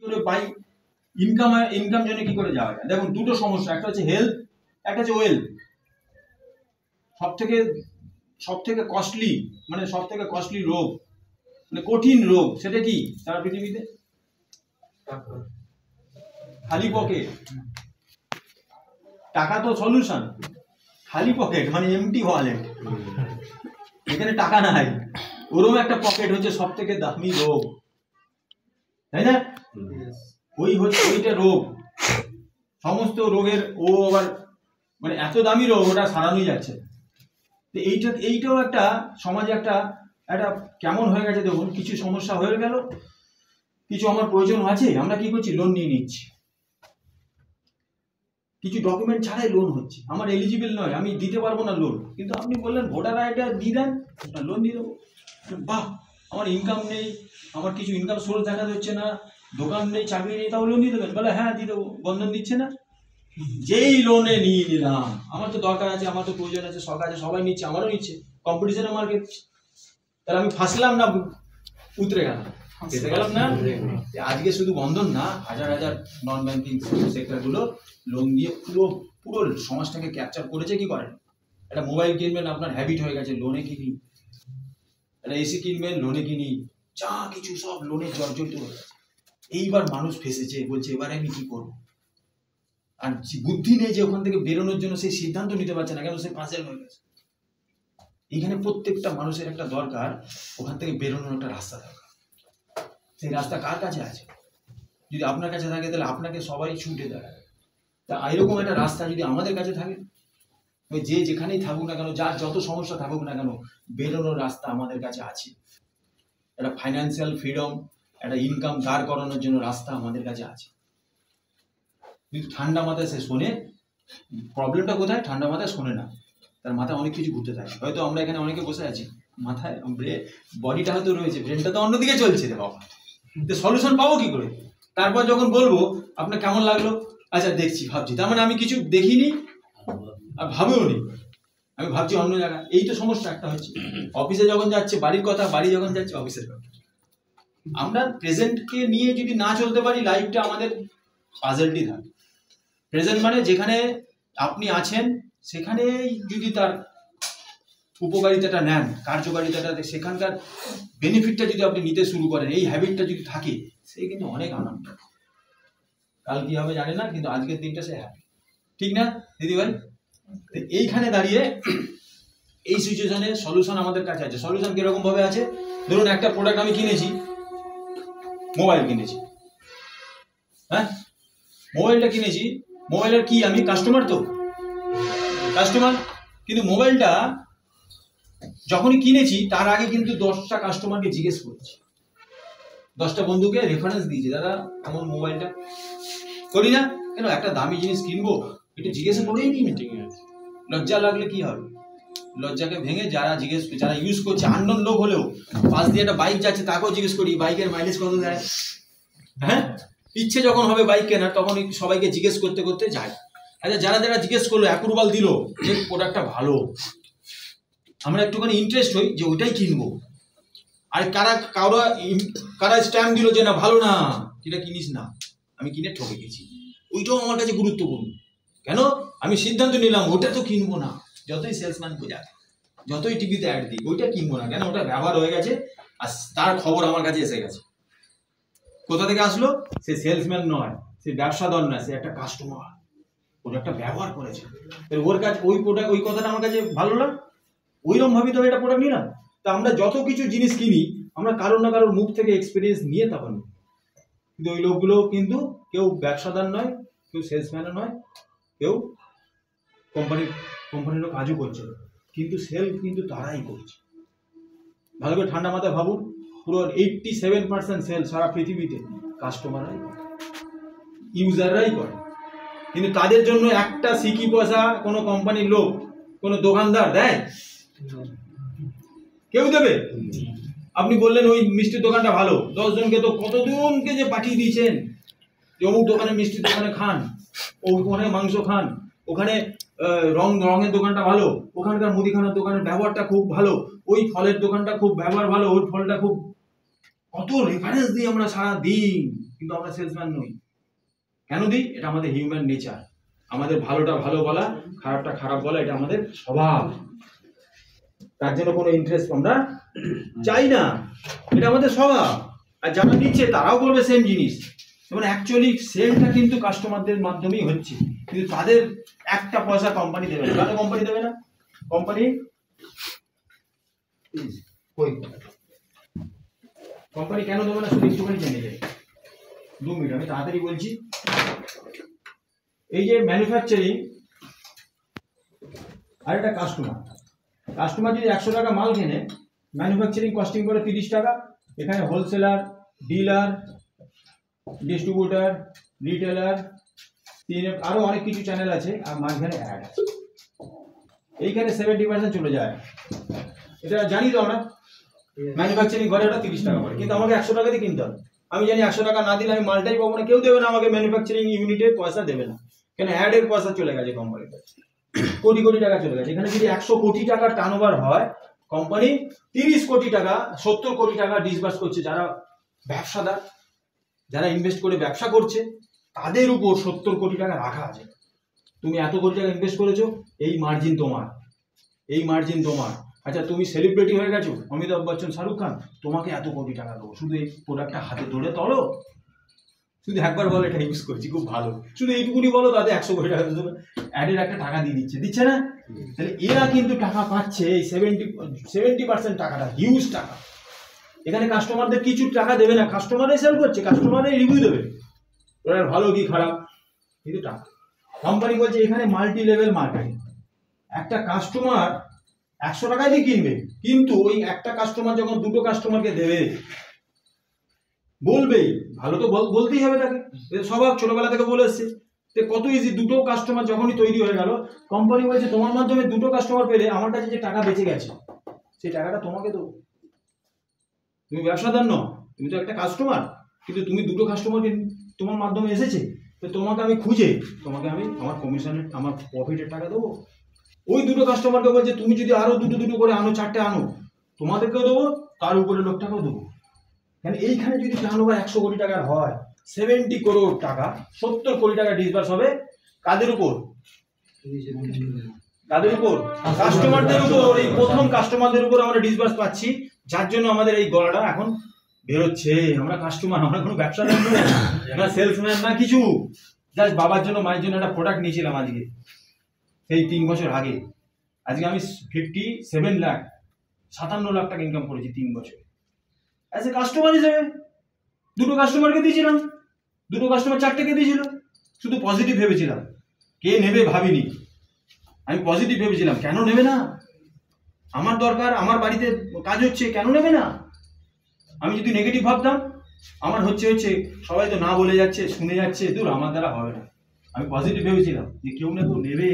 করে পাই, ইনকাম জন্য কি করে যাওয়া যায়? দেখুন দুটো সমস্যা, একটা হচ্ছে হেলথ, একটা হচ্ছে ওয়েলথ। সব থেকে কস্টলি, মানে সব থেকে কস্টলি রোগ, মানে কঠিন রোগ, সেটা কি সারা পৃথিবীতে? খালি পকেট। টাকা তো সলিউশন, খালি পকেট মানে এমটি ওয়ালেট, এখানে টাকা নাই, ওরকম একটা পকেট হচ্ছে সব থেকে দামি রোগ, তাই না? ওইটা রোগ, সমস্ত রোগের ও আবার মানে এত দামি রোগ, ওটা সারানোই যাচ্ছে। তো এইটাও একটা সমাজে একটা কেমন হয়ে গেছে দেখুন, কিছু সমস্যা হয়ে গেল, কিছু আমার প্রয়োজন আছে, আমরা কি করছি, লোন নিয়ে নিচ্ছি, কিছু ডকুমেন্ট ছাড়াই লোন হচ্ছে, আমার এলিজিবল নয়, আমি দিতে পারবো না লোন, কিন্তু আপনি বললেন ভোটার আইডিটা দিয়ে দেন, লোন দিয়ে দেবো। বাহ, আমার ইনকাম নেই, আমার কিছু ইনকাম সোর্স দেখা যাচ্ছে না, দোকান নেই, চাকরি নেই, তাও লোন দিয়ে দেবেন? বলে হ্যাঁ দিয়ে দেবো, বন্ধন দিচ্ছে না। যেই লোনে নিয়ে নিলাম, আমার তো দরকার আছে, আমার তো প্রয়োজন আছে, শখ আছে, সবাই নিচ্ছে, আমারও নিচ্ছে, কম্পিটিশনের মার্কেট, তাহলে আমি ফাঁসলাম না উতরে গেলাম? পেতে গেলাম না? আজকে শুধু বন্ধন না, হাজার হাজার নন ব্যাংকিং সেক্টরগুলো লোন দিয়ে পুরো সমাজটাকে ক্যাপচার করেছে। কি করেন, একটা মোবাইল কিনবেন, আপনার হ্যাবিট হয়ে গেছে লোনে কিনি, একটা এসি কিনবেন লোনে কিনি, যা কিছু সব লোনে জর্জরিত হয়ে গেছে। এইবার মানুষ ফেসেছে, বলছে এবারে আমি কি করবো, আর বুদ্ধি নেই যে ওখান থেকে বেরোনোর জন্য, সেই সিদ্ধান্ত নিতে পারছে না, কেন সে পাজেল হয়ে গেছে। এইখানে প্রত্যেকটা মানুষের একটা দরকার, ওখান থেকে বেরোনোর একটা রাস্তা দরকার। সেই রাস্তা কার কাছে আছে? যদি আপনার কাছে থাকে তাহলে আপনাকে সবাই ছুটে দেয়। তা এরকম একটা রাস্তা যদি আমাদের কাছে থাকে, যে যেখানেই থাকুক না কেন, যার যত সমস্যা থাকুক না কেন, বেরোনোর রাস্তা আমাদের কাছে আছে। একটা ফাইন্যান্সিয়াল ফ্রিডম, একটা ইনকাম দাঁড় করানোর জন্য রাস্তা আমাদের কাছে আছে। কিন্তু ঠান্ডা মাথায় সে শোনে, প্রবলেমটা কোথায়, ঠান্ডা মাথায় শোনে না, তার মাথায় অনেক কিছু ঘুরতে থাকে। হয়তো আমরা এখানে অনেকে বসে আছি, মাথায় বডিটা হয়তো রয়েছে, ব্রেনটা তো অন্যদিকে চলছে রে বাবা, তো সলিউশন পাবো কি করে? তারপর যখন বলবো আপনার কেমন লাগলো, আচ্ছা দেখছি, ভাবছি, তার মানে আমি কিছু দেখিনি আর ভাবেও নি, আমি ভাবছি অন্য জায়গায়। এই তো সমস্যা একটা হচ্ছে। অফিসে যখন যাচ্ছে বাড়ির কথা, বাড়ি যখন যাচ্ছে অফিসের কথা। আমরা প্রেজেন্টকে নিয়ে যদি না চলতে পারি, লাইফটা আমাদের পাজলটি থাকে। প্রেজেন্ট মানে যেখানে আপনি আছেন, সেখানে যদি তার উপকারিতাটা নেন, কার্যকারিতাটা, সেখানকার বেনিফিটটা যদি আপনি নিতে শুরু করেন, এই হ্যাবিটটা যদি থাকে, সে কিন্তু অনেক আনন্দ। কাল কি হবে জানে না, কিন্তু আজকের দিনটা সে হ্যাপি, ঠিক না দিদি ভাই? এইখানে দাঁড়িয়ে এই সিচুয়েশনে সলিউশন আমাদের কাছে আছে। সলিউশন কিরকম ভাবে আছে? ধরুন একটা প্রোডাক্ট আমি কিনেছি, মোবাইল কিনেছি, হ্যাঁ মোবাইলটা কিনেছি, মোবাইলের কি আমি কাস্টমার, তো কাস্টমার, কিন্তু মোবাইলটা যখনই কিনেছি তার আগে কিন্তু 10টা কাস্টমারকে জিজ্ঞেস করেছি, 10টা বন্ধুকে রেফারেন্স দিয়েছি, দাদা আমার মোবাইলটা, করি না কেন? একটা দামি জিনিস কিনবো, একটু জিজ্ঞেস করেই নি। লজ্জা লাগলে কি হবে? লজ্জাকে ভেঙে যারা ইউজ করছে, আননোন লোক হলেও, পাশ দিয়ে একটা বাইক যাচ্ছে তাকেও জিজ্ঞেস করি বাইকের মাইলেজ কত দেয়। হ্যাঁ, ইচ্ছে যখন হবে বাইক কেনার, তখন সবাইকে জিজ্ঞেস করতে করতে যায়। আচ্ছা, যারা যারা জিজ্ঞেস করলো, অ্যাপ্রুভাল দিল যে প্রোডাক্টটা ভালো, আমরা একটুখানি ইন্টারেস্ট হই যে ওইটাই কিনবো। আর কারা স্ট্যাম্প দিল যে না ভালো না, এটা কিনিস না, আমি কিনে ঠকে গেছি, ওইটাও আমার কাছে গুরুত্বপূর্ণ। কেন? আমি সিদ্ধান্ত নিলাম ওটা তো কিনবো না, যতই সেলসম্যান বোঝায়, যতই টিভিতে অ্যাড দিই, ওইটা কিনবো না। কেন? ওটা ব্যবহার হয়ে গেছে, আর তার খবর আমার কাছে এসে গেছে। কোথা থেকে আসলো? সে সেলসম্যান নয়, সে ব্যবসাদার নয়, সে একটা কাস্টমার, প্রোডাক্টটা ব্যবহার করেছে, ওর কাছে ওই প্রোডাক্ট, ওই কথাটা আমার কাছে ভালো না, ওইরকম ভাবি তো এটা প্রোডাক্ট নিলাম। তা আমরা যত কিছু জিনিস কিনি, আমরা কারোর না কারোর মুখ থেকে এক্সপিরিয়েন্স নিয়ে তখন নিই। কিন্তু ওই লোকগুলো কিন্তু কেউ ব্যবসাদার নয়, কেউ সেলসম্যানও নয়, কেউ কোম্পানিরও কাজও করছে, কিন্তু সেল কিন্তু তারাই করছে। ভালো করে ঠান্ডা মাথায় ভাবুন, পুরো 87% সেল সারা পৃথিবীতে কাস্টমাররাই করে, ইউজাররাই করে। কিন্তু তাদের জন্য একটা সিকি পয়সা কোনো কোম্পানির লোক, কোনো দোকানদার দেয়? কেউ দেবে? আপনি বললেন ওই মিষ্টির দোকানটা ভালো, 10 জনকে তো কতজনকে যে পাঠিয়ে দিয়েছেন যে অমুক দোকানে মিষ্টির দোকানে খান, ওখানে মাংস খান, ওখানে রঙের দোকানটা ভালো, ওখানকার মুদিখানার দোকানের ব্যবহারটা খুব ভালো, ওই ফলের দোকানটা খুব ব্যবহার ভালো, ওই ফলটা খুব কত রেফারেন্স দিই আমরা সারা দিন, কিন্তু আমরা সেলসম্যান নই। কেন দিই? এটা আমাদের হিউম্যান নেচার। আমাদের ভালোটা ভালো বলা, খারাপটা খারাপ বলা, এটা আমাদের স্বভাব। তার জন্য কোনো ইন্টারেস্ট আমরা চাই না, এটা আমাদের স্বভাব। আর যারা নিচ্ছে তারাও করবে সেম জিনিস। এবং অ্যাকচুয়ালি সেলটা কিন্তু কাস্টমারদের মাধ্যমেই হচ্ছে, কিন্তু তাদের একটা পয়সা কোম্পানি দেবে না। কেন কোম্পানি দেবে না? কোম্পানি কেন দেবে না? শুধু একটুখানি জেনে যায়। 2 মিনিট, আমি তাড়াতাড়ি বলছি। এই যে ম্যানুফ্যাকচারিং আর একটা কাস্টমার যদি 100 টাকা মাল কেনে, ম্যানুফ্যাকচারিং কস্টিং করে 30 টাকা। এখানে হোলসেলার, ডিলার, ডিস্ট্রিবিউটার, রিটেলার, আরো অনেক কিছু চ্যানেল আছে, আর মাঝখানে অ্যাড আছে। এইখানে 70% চলে যায়। এটা জানি তো আমরা। ম্যানুফ্যাকচারিং ঘরে ওটা 30 টাকা পড়ে, কিন্তু আমাকে 100 টাকা দিয়ে কিনতে হবে। আমি জানি 100 টাকা না দিলে আমি মালটাই পাবো না, কেউ দেবে না আমাকে, ম্যানুফ্যাকচারিং ইউনিটের পয়সা দেবে না। কেন? অ্যাডের পয়সা চলে গেছে কোম্পানিতে, কোটি কোটি টাকা চলে গেছে। এখানে যদি 100 কোটি টাকার টার্নওভার হয়, কোম্পানি 30 কোটি টাকা, 70 কোটি টাকা ডিসবার্স করছে। যারা ব্যবসাদার, যারা ইনভেস্ট করে ব্যবসা করছে, তাদের উপর 70 কোটি টাকা রাখা আছে। তুমি এত কোটি টাকা ইনভেস্ট করেছো, এই মার্জিন তোমার, এই মার্জিন তোমার। আচ্ছা, তুমি সেলিব্রিটি হয়ে গেছো, অমিতাভ বচ্চন, শাহরুখ খান, তোমাকে এত কোটি টাকা দেবো, শুধু এই প্রোডাক্টটা হাতে ধরে তোলো, শুধু একবার বলো এটা ইউজ করছি খুব ভালো, শুধু এইটুকুনি বলো, তাতে 100 কোটি টাকা দেবে। অ্যাডের একটা টাকা দিয়ে দিচ্ছে না? তাহলে এরা কিন্তু টাকা পাচ্ছে, এই 70% টাকাটা হিউজ টাকা। এখানে কাস্টমারদের কিছু টাকা দেবে না, কাস্টমারই সেল করছে, কাস্টমারই রিভিউ দেবে ওরা ভালো কি খারাপ, কিন্তু টাকা। কোম্পানি বলছে এখানে মাল্টি লেভেল মার্কেটিং। একটা কাস্টমার 100 টাকায় দিয়ে কিনবে, কিন্তু ওই একটা কাস্টমার যখন 2টো কাস্টমারকে দেবে, বলবেই ভালো, তো বলতেই হবে তাকে, স্বভাব, ছোটবেলা থেকে বলে এসছে। কত ইজি, 2টো কাস্টমার যখনই তৈরি হয়ে গেল, কোম্পানি বলছে তোমার মাধ্যমে 2টো কাস্টমার পেলে আমার কাছে যে টাকা বেঁচে গেছে, সেই টাকাটা তোমাকে দেবো। তুমি ব্যবসাদার নও, তুমি তো একটা কাস্টমার, কিন্তু তুমি 2টো কাস্টমারকে তোমার মাধ্যমে এসেছে, তো তোমাকে আমি খুঁজে, তোমাকে আমি আমার কমিশনের, আমার প্রফিটের টাকা দেবো। ওই 2টো কাস্টমারকে বলছে তুমি যদি আরো দুটো করে আনো, 4টে আনো, তোমাদেরকেও দেবো, তার উপরে লোকটাকেও দেবো। মানে এইখানে যদি টার্নওভার 100 কোটি টাকার হয়, 70 করোড় টাকা, 70 কোটি টাকা ডিসবার্স হবে কাদের উপর? কাদের উপর? কাস্টমারদের উপর। এই প্রথম কাস্টমারদের উপর আমরা ডিসবার্স পাচ্ছি, যার জন্য আমাদের এই গলাটা এখন বেরোচ্ছে। আমরা কাস্টমার, আমরা কোনো ব্যবসাদার নই, আমরা সেলসম্যান না কিছু। জাস্ট বাবার জন্য, মায়ের জন্য একটা প্রোডাক্ট নিয়েছিলাম আজকে, সেই 3 বছর আগে। আজকে আমি 57 লাখ, 57 লাখ টাকা ইনকাম করেছি 3 বছর অ্যাজ এ কাস্টমার হিসেবে। 2টো কাস্টমারকে দিয়েছিলাম, 2টো কাস্টমার 4টেকে দিয়েছিল, শুধু পজিটিভ ভেবেছিলাম, কে নেবে ভাবিনি। আমি পজিটিভ ভেবেছিলাম, কেন নেবে না, আমার দরকার, আমার বাড়িতে কাজ হচ্ছে, কেন নেবে না। আমি যদি নেগেটিভ ভাবতাম, আমার হচ্ছে সবাই তো না বলে যাচ্ছে, শুনে যাচ্ছে, দূর, আমার দ্বারা হবে না। আমি পজিটিভ ভেবেছিলাম যে কেউ না কেউ নেবে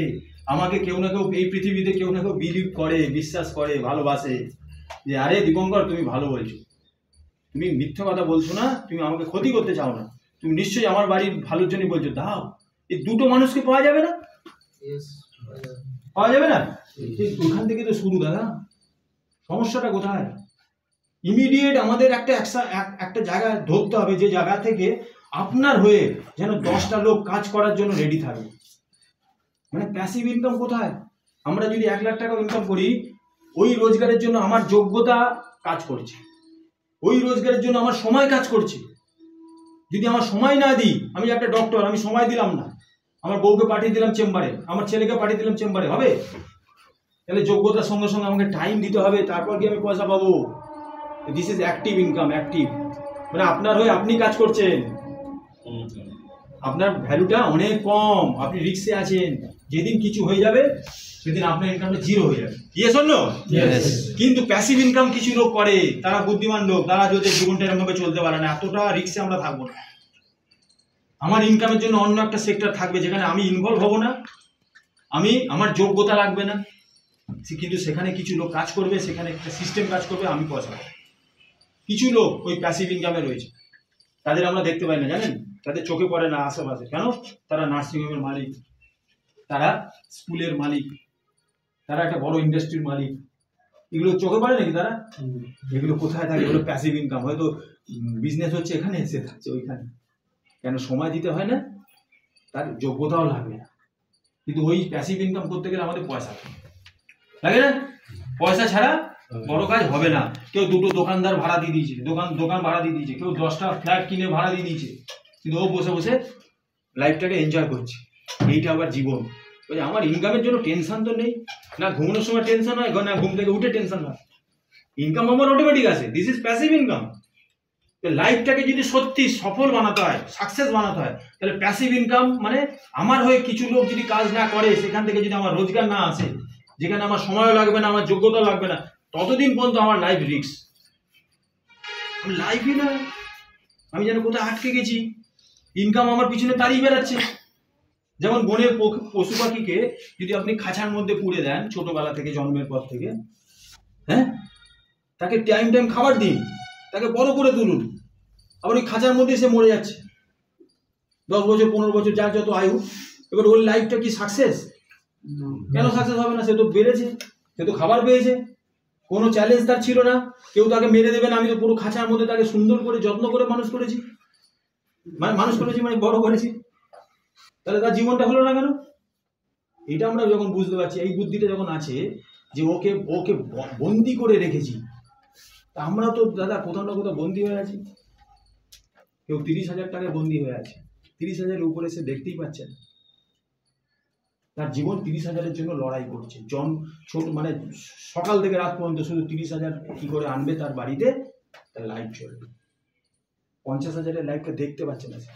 আমাকে, কেউ না কেউ এই পৃথিবীতে কেউ না কেউ বিলিভ করে, বিশ্বাস করে, ভালোবাসে, যে আরে দীপঙ্কর তুমি ভালো বলছো, তুমি মিথ্যা কথা বলছো না, তুমি আমাকে ক্ষতি করতে চাও না, তুমি নিশ্চয়ই আমার বাড়ির ভালোর জন্যই বলছো, দাও। এই 2টো মানুষকে পাওয়া যাবে না, পাওয়া যাবে না? ওখান থেকে তো শুরু দাদা। সমস্যাটা কোথায়? ইমিডিয়েট আমাদের একটা জায়গা ধরতে হবে, যে জায়গা থেকে আপনার হয়ে যেন 10টা লোক কাজ করার জন্য রেডি থাকে। মানে প্যাসিভ ইনকাম কোথায়? আমরা যদি 1 লাখ টাকা ইনকাম করি, ওই রোজগারের জন্য আমার যোগ্যতা কাজ করছে, ওই রোজগারের জন্য আমার সময় কাজ করছে। যদি আমার সময় না দিই, আমি একটা ডক্টর, আমি সময় দিলাম না, আমার বউকে পাঠিয়ে দিলাম চেম্বারে, আমার ছেলেকে পাঠিয়ে দিলাম চেম্বারে, হবে? তাহলে যোগ্যতার সঙ্গে সঙ্গে আমাকে টাইম দিতে হবে, তারপর কি আমি পয়সা পাবো। This is active income. Active মানে আপনার হয়ে আপনি কাজ করছেন, আপনার ভ্যালুটা অনেক কম, আপনি রিস্কে আছেন। যেদিন কিছু হয়ে যাবে, সেদিন আপনার ইনকামটা 0 হয়ে যাবে। Yes or no? কিন্তু প্যাসিভ ইনকাম কিছু লোক করে, তারা বুদ্ধিমান লোক, তারা যদি জীবনটা এরকমভাবে চলতে পারে না, এতটা রিস্কে আমরা থাকবো না। আমার ইনকামের জন্য অন্য একটা সেক্টর থাকবে, যেখানে আমি ইনভলভ হব না, আমার যোগ্যতা লাগবে না, কিন্তু সেখানে কিছু লোক কাজ করবে, সেখানে একটা সিস্টেম কাজ করবে, আমি পয়সা পাবো। কিছু লোক ওই প্যাসিভ ইনকামে রয়েছে, তাদের আমরা দেখতে পাই না, জানেন, তাদের চোখে পড়ে না আশেপাশে। কেন? তারা নার্সিংহোমের মালিক, তারা স্কুলের মালিক, তারা একটা বড় ইন্ডাস্ট্রির মালিক, এগুলো চোখে পড়ে নাকি তারা? এগুলো কোথায় থাকে? এগুলো প্যাসিভ ইনকাম। হয়তো বিজনেস হচ্ছে এখানে, এসে থাকছে ওইখানে। কেন সময় দিতে হয় না, তার যোগ্যতাও লাগবে না। কিন্তু ওই প্যাসিভ ইনকাম করতে গেলে আমাদের পয়সা লাগে না, পয়সা ছাড়া বড় কাজ হবে না। কেউ দুটো দোকানদার ভাড়া দিয়ে দিয়েছে, দোকান ভাড়া দিয়ে দিয়েছে, কেউ 10টা ফ্ল্যাট কিনে ভাড়া দিয়ে দিয়েছে, কিন্তু ও বসে বসে লাইফটাকে এনজয় করছে। এইটা আবার জীবন। বলছে আমার ইনকামের জন্য টেনশন তো নেই, না ঘুমানোর সময় টেনশন হয়, না ঘুম থেকে উঠে টেনশন হয়। ইনকাম আমার অটোমেটিক আছে, দিস ইজ প্যাসিভ ইনকাম। লাইফটাকে যদি সত্যি সফল বানাতে হয়, সাকসেস বানাতে হয়, তাহলে প্যাসিভ ইনকাম মানে আমার হয়ে কিছু লোক যদি কাজ না করে, সেখান থেকে যদি আমার রোজগার না আসে, যেখানে আমার সময় লাগবে না, আমার যোগ্যতা লাগবে না, ততদিন পর্যন্ত আমার লাইফ রিস্ক। লাইফই না, আমি যেন কোথায় আটকে গেছি, ইনকাম আমার পিছনে তাড়িয়ে বেড়াচ্ছে। যেমন বনের পশু পাখিকে যদি আপনি খাঁচার মধ্যে পুড়ে দেন ছোটবেলা থেকে, জন্মের পর থেকে, হ্যাঁ, তাকে টাইম খাবার দিন, তাকে বড় করে তুলুন, আবার ওই খাঁচার মধ্যে সে মরে যাচ্ছে 10 বছর 15 বছর, যার যত আয়ু। এবার ওর লাইফটা কি সাকসেস? কেন সাকসেস হবে না? সে তো বেড়েছে, সে তো খাবার পেয়েছে, কোনো চ্যালেঞ্জ তার ছিল না, কেউ তাকে মেরে দেবে না। আমি তো পুরো খাঁচার মধ্যে তাকে সুন্দর করে যত্ন করে মানুষ করেছি, মানে বড় করেছি। তাহলে তার জীবনটা হলো না কেন? এটা আমরা যখন বুঝতে পারছি, এই বুদ্ধিটা যখন আছে যে ওকে বন্দি করে রেখেছি, তা আমরা তো দাদা কোথাও না কোথাও বন্দি হয়ে আছি। কেউ 30,000 টাকায় বন্দি হয়ে আছে, 30,000-এর উপরে সে দেখতেই পাচ্ছে না। তার জীবন 30,000-এর জন্য লড়াই করছে, ছোট মানে সকাল থেকে রাত পর্যন্ত শুধু 30,000 কি করে আনবে তার বাড়িতে, তার লাইফ চলবে। 50,000-এর লাইফটা দেখতে পাচ্ছে না সে।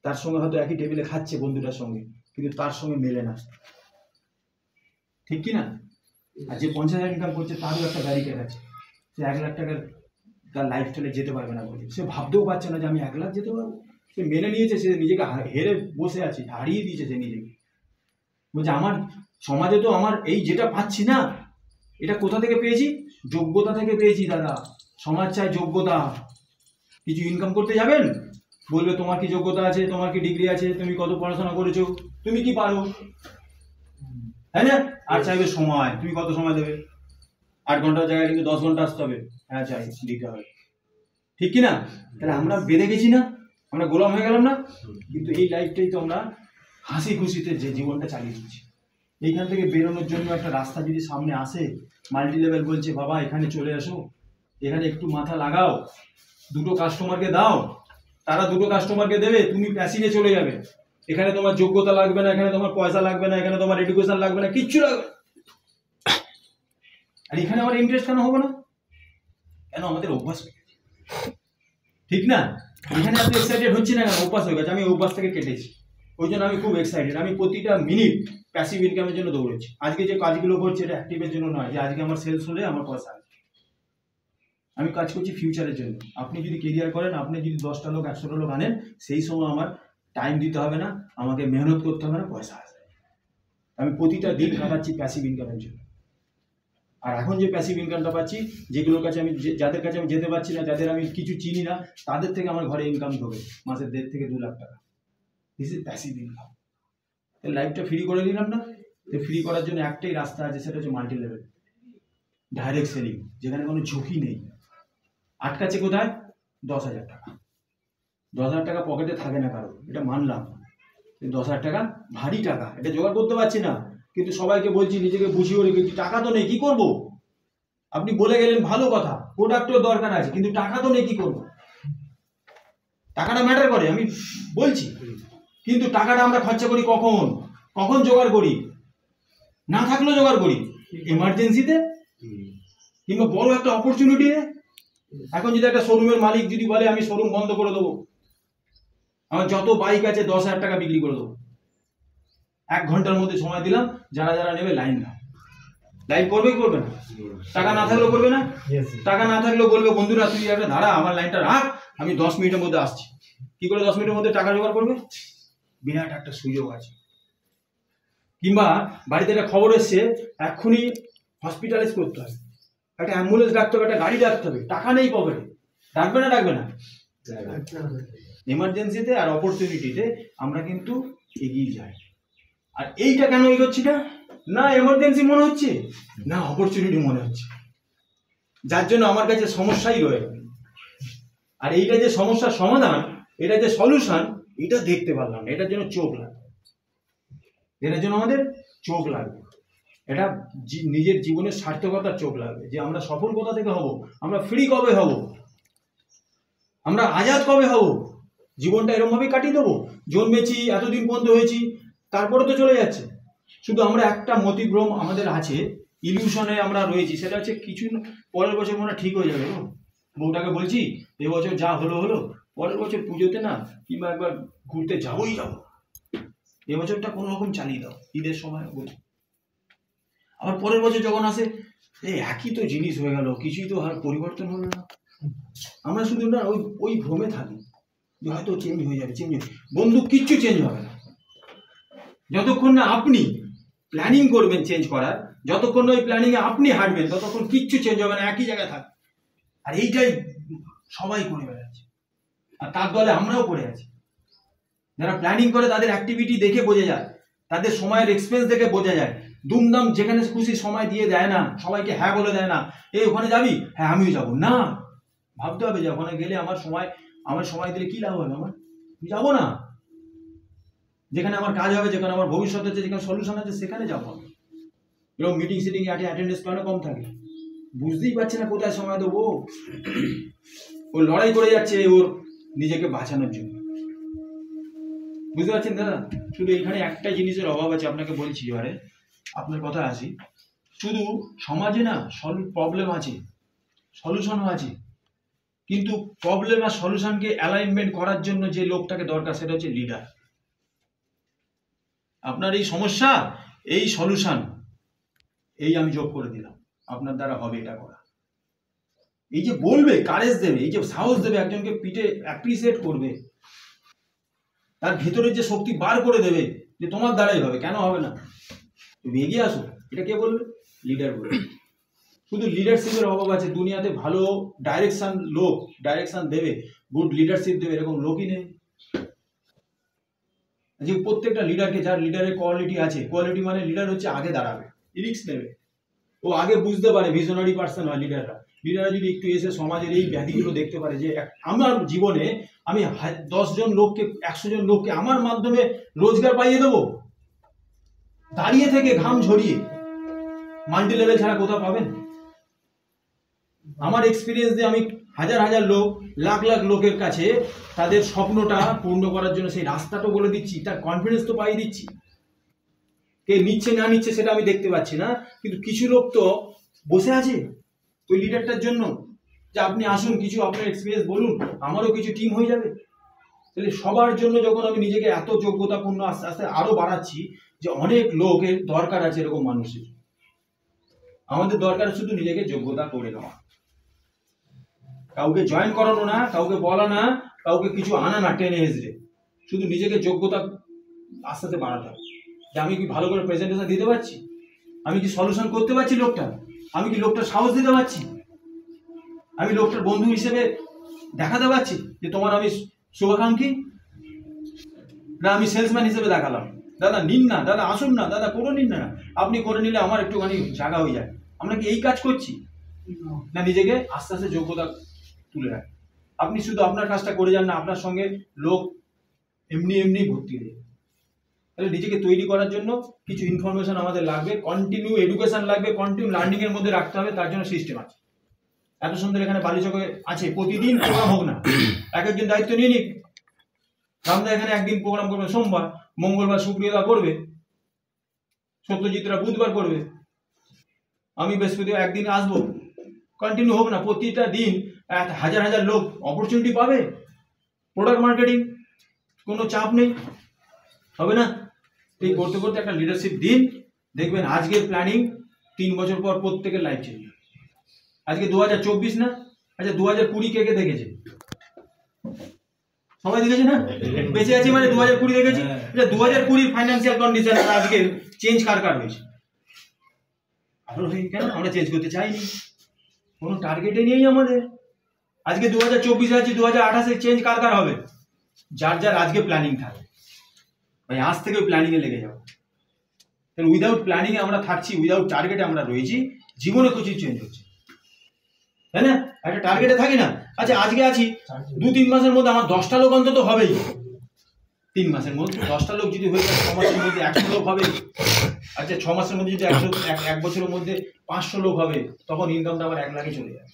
তার সঙ্গে হয়তো একই টেবিলে খাচ্ছে বন্ধুটার সঙ্গে, কিন্তু তার সঙ্গে মেলে না, ঠিক কি না? আর যে 50,000 ইনকাম করছে তারও একটা ব্যারিকেড আছে, সে 1 লাখ টাকার তার লাইফ স্টাইলে যেতে পারবে না বলে সে ভাবতেও পারছে না যে আমি 1 লাখ যেতে পারবো। সে মেনে নিয়েছে, সে নিজেকে হেরে বসে আছে, হারিয়ে দিয়েছে সে নিজেকে। বলছে আমার সমাজে তো আমার এই যেটা পাচ্ছি না, এটা কোথা থেকে পেয়েছি? যোগ্যতা থেকে পেয়েছি দাদা। সমাজ চায় যোগ্যতা। কিছু ইনকাম করতে যাবেন, বলবে তোমার কি যোগ্যতা আছে, তোমার কি ডিগ্রি আছে, তুমি কত পড়াশোনা করেছো, তুমি কি পারো, তাই না? আর চাইবে সময়, তুমি কত সময় দেবে। 8 ঘন্টার জায়গায় কিন্তু 10 ঘন্টা আসতে হবে, হ্যাঁ চাই, দিতে হবে, ঠিক কি না? তাহলে আমরা বেঁধে গেছি না, আমরা গোলাম হয়ে গেলাম না? কিন্তু এই লাইফটাই তো আমরা হাসি খুশিতে যে জীবনটা চালিয়ে দিচ্ছি। এইখান থেকে বেরোনোর জন্য একটা রাস্তা যদি সামনে আসে, মাল্টি লেভেল বলছে বাবা এখানে চলে আসো, এখানে একটু মাথা লাগাও, 2টো কাস্টমারকে দাও, তারা 2টো কাস্টমারকে দেবে, তুমি প্যাসিভে চলে যাবে। এখানে তোমার যোগ্যতা লাগবে না, এখানে তোমার পয়সা লাগবে না, এখানে তোমার এডুকেশন লাগবে না, কিচ্ছু লাগবে। আর এখানে আমার ইন্টারেস্ট কেন হবে না? কেন? আমাদের অভ্যাস হয়ে গেছে, ঠিক না? এখানে আপনি এক্সাইটেড হচ্ছি না কেন? অভ্যাস হয়ে গেছে। আমি অভ্যাস থেকে কেটেছি, ওই জন্য আমি খুব এক্সাইটেড। আমি প্রতিটা মিনিট প্যাসিভ ইনকামের জন্য দৌড়েছি। আজকে যে কাজগুলো করছি এটা অ্যাক্টিভের জন্য নয় যে আজকে আমার সেলস হলে আমার পয়সা আছে। আমি কাজ করছি ফিউচারের জন্য। আপনি যদি কেরিয়ার করেন, আপনি যদি 10টা লোক 100টা লোক আনেন, সেই সময় আমার টাইম দিতে হবে না, আমাকে মেহনত করতে হবে না, পয়সা আসবে। আমি প্রতিটা দিন কাটাচ্ছি প্যাসিভ ইনকামের জন্য। আর এখন যে প্যাসিভ ইনকামটা পাচ্ছি, যেগুলোর কাছে আমি যাদের কাছে আমি যেতে পারছি না, যাদের আমি কিছু চিনি না, তাদের থেকে আমার ঘরে ইনকাম ঢোকে মাসে 1.5 থেকে 2 লাখ টাকা। This is passive income. লাইফটা ফ্রি করে দিলাম না? ফ্রি করার জন্য একটাই রাস্তা আছে, সেটা হচ্ছে মাল্টি লেভেল ডাইরেক্ট সেলিং, যেখানে কোনো ঝুঁকি নেই। আটকাচ্ছে কোথায়? 10,000 টাকা। 10,000 টাকা পকেটে থাকে না কারো, এটা মানলাম। 10,000 টাকা ভারী টাকা, এটা জোগাড় করতে পারছি না, কিন্তু সবাইকে বলছি, নিজেকে বুঝিয়ে রেখেছি, টাকা তো নেই, কি করব? আপনি বলে গেলেন ভালো কথা, প্রোডাক্টের দরকার আছে, কিন্তু টাকা তো নেই, কি করব? টাকাটা ম্যাটার করে, আমি বলছি, কিন্তু টাকাটা আমরা খরচা করি কখন? কখন জোগাড় করি? না থাকলেও জোগাড় করি এমার্জেন্সিতে, কিংবা বড় একটা অপরচুনিটি। এখন যদি একটা শোরুমের মালিক যদি বলে আমি শোরুম বন্ধ করে দেবো, আমার যত বাইক আছে 10,000 টাকা বিক্রি করে দেবো, 1 ঘন্টার মধ্যে সময় দিলাম, যারা যারা নেবে লাইন দাও। লাইন করবে কি করবে না? টাকা না থাকলেও করবে না? টাকা না থাকলেও বলবে বন্ধুরা তুই একটা দাঁড়া, আমার লাইনটা রাখ, আমি 10 মিনিটের মধ্যে আসছি। কি করে 10 মিনিটের মধ্যে টাকা জোগাড় করবে? বিরাট একটা সুযোগ আছে। কিংবা বাড়িতে একটা খবর এসছে, এক্ষুনি হসপিটালাইজ করতে হবে, একটা অ্যাম্বুলেন্স ডাকতে হবে, একটা গাড়ি ডাকতে হবে, টাকা নেই পকেটে, ডাকবে না? ডাকবে না? এমার্জেন্সিতে আর অপরচুনিটিতে আমরা কিন্তু এগিয়ে যাই। আর এইটা কেন এগোচ্ছি না? না এমার্জেন্সি মনে হচ্ছে, না অপরচুনিটি মনে হচ্ছে, যার জন্য আমার কাছে সমস্যাই রয়ে গেল। আর এইটা যে সমস্যার সমাধান, এটা যে সলিউশন, এটা দেখতে পারলাম না। এটার জন্য চোখ লাগবে, এটার জন্য আমাদের চোখ লাগবে। এটা নিজের জীবনের সার্থকতার চোখ লাগবে, যে আমরা সফল কোথা থেকে হব, আমরা ফ্রি কবে হব, আমরা আজাদ কবে হব। জীবনটা এরকমভাবে কাটিয়ে দেবো, জন্মেছি এতদিন পর্যন্ত হয়েছি, তারপরে তো চলে যাচ্ছে। শুধু আমরা একটা মতিভ্রম আমাদের আছে, ইলিউশনে আমরা রয়েছি, সেটা হচ্ছে কিছু পরের বছর মনে ঠিক হয়ে যাবে। বউটাকে বলছি এবছর যা হলো হলো, পরের বছর পুজোতে না কিংবা একবার ঘুরতে যাবোই যাবো, এবছরটা কোনো রকম চালিয়ে দাও, ঈদের সময় বলছি। আবার পরের বছর যখন আসে, এই একই তো জিনিস হয়ে গেল, কিছুই তো আর পরিবর্তন হলো না। আমরা শুধু না ওই ভ্রমে থাকি যে হয়তো চেঞ্জ হয়ে যাবে, চেঞ্জ হয়ে। বন্ধু, কিচ্ছু চেঞ্জ হবে না যতক্ষণ না আপনি প্ল্যানিং করবেন চেঞ্জ করার, যতক্ষণ না ওই প্ল্যানিংয়ে আপনি হাঁটবেন, ততক্ষণ কিচ্ছু চেঞ্জ হবে না, একই জায়গায় থাকবে। আর এইটাই সবাই করে বেড়াচ্ছে, আর তার দলে আমরাও পড়ে আছি। যারা প্ল্যানিং করে তাদের অ্যাক্টিভিটি দেখে বোঝা যায়, তাদের সময়ের এক্সপেন্স দেখে বোঝা যায়। দুমদাম যেখানে খুশি সময় দিয়ে দেয় না, সবাইকে হ্যাঁ বলে দেয় না, এই ওখানে যাবি, হ্যাঁ আমিও যাবো না। ভাবতে হবে যে ওখানে গেলে আমার সময় দিলে কি লাভ হবে, আমার যাবো না। যেখানে আমার কাজ হবে, যেখানে আমার ভবিষ্যৎ আছে, যেখানে সলিউশন আছে, সেখানে যাবো। এরকম মিটিং সিটিং অ্যাটেন্ডেন্স কেন কম থাকে, বুঝতেই পারছে না কোথায় সময় দেবো। ও লড়াই করে যাচ্ছে ওর নিজেকে বাঁচানোর জন্য, বুঝতে পারছেন দাদা? শুধু এখানে একটা জিনিসের অভাব আছে, আপনাকে বলছি, এবারে আপনার কথা আসি। শুধু সমাজে না প্রবলেম আছে, সলিউশনও আছে, কিন্তু প্রবলেম আর সলিউশনকে অ্যালাইনমেন্ট করার জন্য যে লোকটাকে দরকার, সেটা হচ্ছে লিডার। আপনার এই সমস্যা, এই সলিউশন, এই আমি যোগ করে দিলাম, আপনার দ্বারা হবে এটা করা। এই যে বলবে, কারেজ দেবে, এই যে সাহস দেবে, একজনকে পিঠে অ্যাপ্রিসিয়েট করবে, তার ভেতরে যে শক্তি বার করে দেবে যে তোমার দ্বারাই হবে, কেন হবে না, তুমি এগিয়ে আসো, এটা কে বলবে? লিডার বলবে। শুধু লিডারশিপের অভাব আছে দুনিয়াতে, ভালো ডাইরেকশন দেবে, গুড লিডারশিপ দেবে, এরকম লোকই নেই। যে প্রত্যেকটা লিডারকে, যার লিডারের কোয়ালিটি আছে, কোয়ালিটি মানে লিডার হচ্ছে আগে দাঁড়াবে, রিস্ক নেবে, ও আগে বুঝতে পারে, ভিশনারি পার্সন হয় লিডাররা। যদি একটু এসে সমাজের এই ব্যাধিগুলো দেখতে পারে, যে আমার জীবনে আমি 10 জন লোককে, 100 জন লোককে আমার মাধ্যমে রোজগার পাইয়ে দেবো, দাঁড়িয়ে থেকে ঘাম ঝরিয়ে, মাল্টি লেভেল ছাড়া কোথাও পাবেন? আমার এক্সপিরিয়েন্স দিয়ে আমি হাজার হাজার লোক, লাখ লাখ লোকের কাছে তাদের স্বপ্নটা পূর্ণ করার জন্য সেই রাস্তাটা বলে দিচ্ছি, তার কনফিডেন্স তো পাইয়ে দিচ্ছি। কে নিচ্ছে না নিচ্ছে সেটা আমি দেখতে পাচ্ছি না, কিন্তু কিছু লোক তো বসে আছে ওই লিডারটার জন্য, যে আপনি আসুন, কিছু আপনার এক্সপিরিয়েন্স বলুন, আমারও কিছু টিম হয়ে যাবে। তাহলে সবার জন্য যখন আমি নিজেকে এত যোগ্যতাপূর্ণ আস্তে আস্তে আরো বাড়াচ্ছি, যে অনেক লোকের দরকার আছে এরকম মানুষের। আমাদের দরকার শুধু নিজেকে যোগ্যতা করে নেওয়া, কাউকে জয়েন করানো না, কাউকে বলা না, কাউকে কিছু আনা না টেনে হেসড়ে, শুধু নিজেকে যোগ্যতা আস্তে আস্তে বাড়াতে হবে। যে আমি কি ভালো করে প্রেজেন্টেশন দিতে পারছি, আমি কি সলিউশন করতে পারছি লোকটা, আমি কি লোকটার সাহস দিতে পারছি, আমি লোকটার বন্ধু হিসেবে দেখাতে পারছি যে তোমার আমি শুভাকাঙ্ক্ষী, না আমি সেলসম্যান হিসেবে দেখালাম। দাদা নিন না, দাদা আসুন না, দাদা করে নিন না, আপনি করে নিলে আমার একটুখানি জায়গা হয়ে যায়। আমরা কি এই কাজ করছি না? নিজেকে আস্তে আস্তে যোগ্যতা তুলে রাখি। আপনি শুধু আপনার কাজটা করে যান না, আপনার সঙ্গে লোক এমনি ভর্তি হয়ে। তাহলে নিজেকে তৈরি করার জন্য কিছু ইনফরমেশন আমাদের লাগবে, কন্টিনিউ এডুকেশন লাগবে, কন্টিনিউ লার্নিং এর মধ্যে রাখতে হবে, তার জন্য সিস্টেম আছে। এত সুন্দর এখানে বালিচকে আছে, প্রতিদিন প্রোগ্রাম হোক না, এক একজন দায়িত্ব নিয়ে নিক। রামদা এখানে একদিন প্রোগ্রাম করবে সোমবার, মঙ্গলবার সুপ্রিয়তা করবে, সত্যজিৎরা বুধবার করবে, আমি বৃহস্পতিবার একদিন আসবো, কন্টিনিউ হোক না, প্রতিটা দিন হাজার হাজার লোক অপরচুনিটি পাবে। প্রোডাক্ট মার্কেটিং, কোনো চাপ নেই, হবে না? এই করতে করতে একটা লিডারশিপ দিন, দেখবেন আজকের প্ল্যানিং 3 বছর পর প্রত্যেকের লাইফ চেঞ্জ। আজকে 2024 না, আচ্ছা 2020 কে কে দেখেছে? সবাই দেখেছে না? বেঁচে আছি মানে 2020 দেখেছি। 2020 ফাইন্যান্সিয়াল কন্ডিশন আজকে চেঞ্জ কার হয়েছে? কেন আমরা চেঞ্জ করতে চাইনি, কোনো টার্গেটে নেই আমাদের। আজকে 2024 আছে, 2028 চেঞ্জ কার হবে? যার যার আজকে প্ল্যানিং থাকে, ভাই আজ থেকে ওই প্ল্যানিং এ লেগে যাবো। তাহলে উইদাউট প্ল্যানিং এ আমরা থাকছি, উইদাউট টার্গেটে আমরা রয়েছি, জীবনে কিছু চেঞ্জ হচ্ছে, তাই না? একটা টার্গেটে থাকি না, আচ্ছা আজকে আছি 2-3 মাসের মধ্যে আমার 10টা লোক অন্তত হবেই। 3 মাসের মধ্যে 10টা লোক যদি হয়ে যায়, 6 মাসের মধ্যে 100 লোক হবে। আচ্ছা 6 মাসের মধ্যে যদি 1 বছরের মধ্যে 500 লোক হবে, তখন ইনকামটা আবার 1 লাখে চলে যাবে।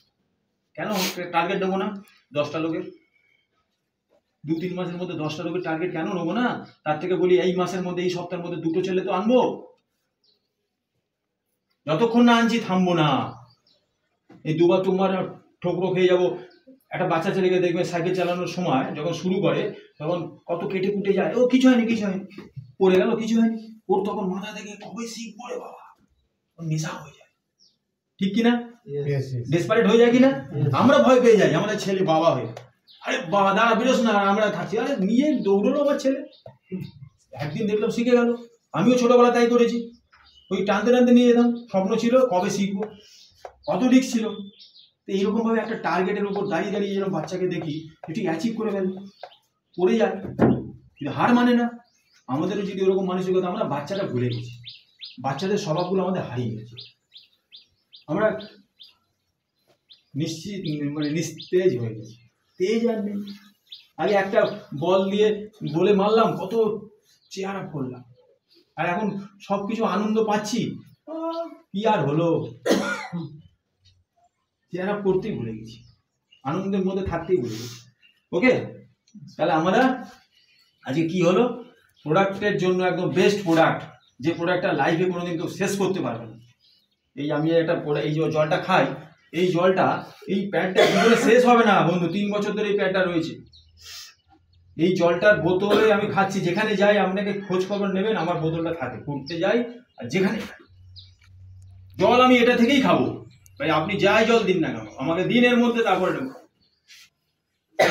কেন টার্গেট দেবো না 10টা লোকের? 2-3 মাসের মধ্যে 10টা লোকের টার্গেট কেন নেবো না? তার থেকে বলি এই মাসের মধ্যে, এই সপ্তাহের মধ্যে 2টো ছেলে তো আনবো। যতক্ষণ না আনছি থামবো না। এই 2বার ঠোকরো খেয়ে যাবো। একটা বাচ্চা ছেলেকে দেখবে সাইকেল চালানোর সময় যখন শুরু করে তখন কত কেটে কুটে যায়, ও কিছু হয়নি পড়ে গেল, কিছু হয়নি। ওর তখন মাথা থেকে কবে শিখবো রে বাবা, ওর নেশা হয়ে যায়, ঠিক কিনা? ডেসপারেট হয়ে যায় কিনা? আমরা ভয় পেয়ে যাই আমাদের ছেলে বাবা হয়ে, আরে বাবা দাঁড়া বেরোস না, আমরা থাকছি। আরে নিয়ে দৌড়লো আমার ছেলে, একদিন দেখলাম শিখে গেল। আমিও ছোটবেলা তাই করেছি, ওই টানতে টানতে নিয়ে যেতাম। স্বপ্ন ছিল কবে শিখবো, কত রিস্ক ছিল। তো এইরকম ভাবে একটা টার্গেটের উপর দাঁড়িয়ে দাঁড়িয়ে যেরকম বাচ্চাকে দেখি এটি অ্যাচিভ করে ফেলে, করে যায়, কিন্তু হার মানে না। আমাদেরও যদি ওরকম মানসিকতা, আমরা বাচ্চাটা ভুলে গেছি, বাচ্চাদের স্বভাবগুলো আমাদের হারিয়ে গেছে। আমরা নিস্তেজ হয়ে গেছি, তেজ আর নেই। আগে একটা বল দিয়ে বলে মারলাম, কত চেয়ার আপ করলাম, আর এখন সবকিছু আনন্দ পাচ্ছি, কি আর হলো, চেয়ার আপ করতেই ভুলে গেছি, আনন্দের মধ্যে থাকতেই ভুলে গেছি। ওকে, তাহলে আমরা আজকে কি হলো, প্রোডাক্টের জন্য একদম বেস্ট প্রোডাক্ট, যে প্রোডাক্টটা লাইফে কোনোদিন কেউ শেষ করতে পারবে না। এই আমি একটা এই যে জলটা খাই, এই জলটা, এই প্যাডটা জীবনে শেষ হবে না বন্ধু। 3 বছর ধরে এই প্যাডটা রয়েছে। এই জলটার বোতলে আমি খাচ্ছি, যেখানে যাই আপনাকে খোঁজ খবর নেবেন, আমার বোতলটা থাকে, ঘুরতে যাই আর যেখানে জল আমি এটা থেকেই খাবো ভাই। আপনি যাই জল দিন না কেন আমাকে দিনের মধ্যে, তারপরে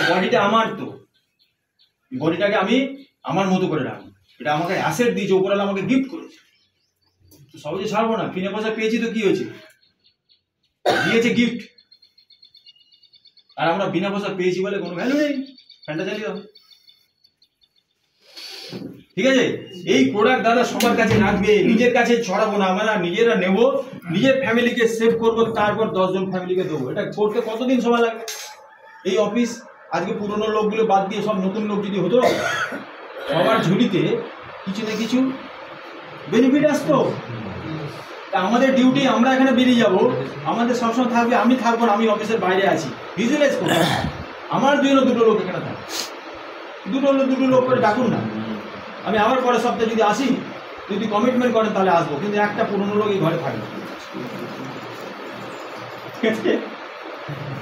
বডিটা আমার, তো বডিটাকে আমি আমার মতো করে রাখবো। এটা আমাকে অ্যাসেট দিয়েছে, উপরওয়ালা আমাকে গিফট করেছে, তো সহজে ছাড়বো না। বিনা পয়সা পেয়েছি তো কি হয়েছে, দিয়েছে গিফট, আর আমরা বিনা পয়সা পেয়েছি বলে কোনো ভ্যালু নেই। ফ্যানটা চালিয়ে দাও, ঠিক আছে? এই প্রোডাক্ট দাদা সবার কাছে রাখবে, নিজের কাছে ছড়াবো না, আমরা নিজেরা নেব, নিজের ফ্যামিলিকে সেভ করবো, তারপর 10 জন ফ্যামিলিকে দেবো। এটা করতে কতদিন সময় লাগবে? এই অফিস আজকে পুরনো লোকগুলো বাদ দিয়ে সব নতুন লোক যদি হতো, সবার ঝুলিতে কিছু না কিছু বেনিফিট আসতো। তা আমাদের ডিউটি, আমরা এখানে বেরিয়ে যাব, আমাদের সবসময় থাকবে, আমি থাকবো না, আমি অফিসের বাইরে আছি, ভিজুয়ালাইজ করবো, আমার জন্য 2টো লোক এখানে থাকে, 2টো লোক করে ডাকুন না। আমি আবার পরের সপ্তাহে যদি আসি, যদি কমিটমেন্ট করেন তাহলে আসবো, কিন্তু একটা পুরনো লোক এই ঘরে থাকবে,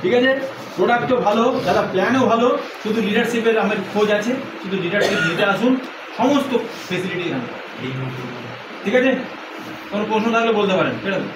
ঠিক আছে? প্রোডাক্টও ভালো দাদা, প্ল্যানও ভালো, শুধু লিডারশিপের আমার খোঁজ আছে, শুধু লিডারশিপ নিতে আসুন, সমস্ত ফেসিলিটি এখানে, ঠিক আছে? কোনো প্রশ্ন থাকলে বলতে পারেন, ঠিক আছে?